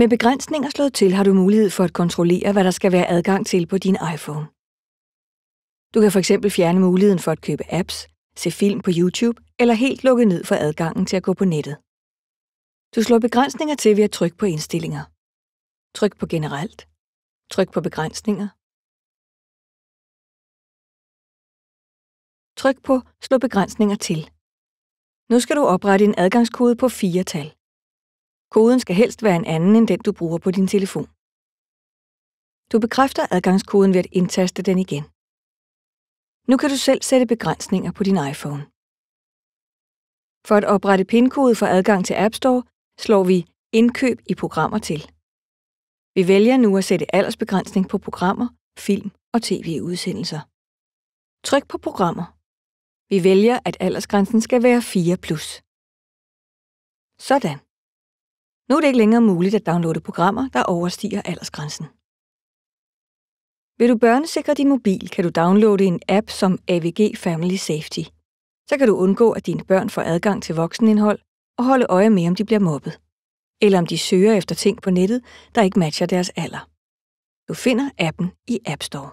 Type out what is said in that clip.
Med begrænsninger slået til har du mulighed for at kontrollere, hvad der skal være adgang til på din iPhone. Du kan f.eks. fjerne muligheden for at købe apps, se film på YouTube eller helt lukke ned for adgangen til at gå på nettet. Du slår begrænsninger til ved at trykke på indstillinger. Tryk på generelt. Tryk på begrænsninger. Tryk på slå begrænsninger til. Nu skal du oprette en adgangskode på 4 tal. Koden skal helst være en anden end den, du bruger på din telefon. Du bekræfter adgangskoden ved at indtaste den igen. Nu kan du selv sætte begrænsninger på din iPhone. For at oprette PIN-kode for adgang til App Store, slår vi indkøb i programmer til. Vi vælger nu at sætte aldersbegrænsning på programmer, film og tv-udsendelser. Tryk på programmer. Vi vælger, at aldersgrænsen skal være 4+. Sådan. Nu er det ikke længere muligt at downloade programmer, der overstiger aldersgrænsen. Vil du børnesikre din mobil, kan du downloade en app som AVG Family Safety. Så kan du undgå, at dine børn får adgang til voksenindhold og holde øje med, om de bliver mobbet. Eller om de søger efter ting på nettet, der ikke matcher deres alder. Du finder appen i App Store.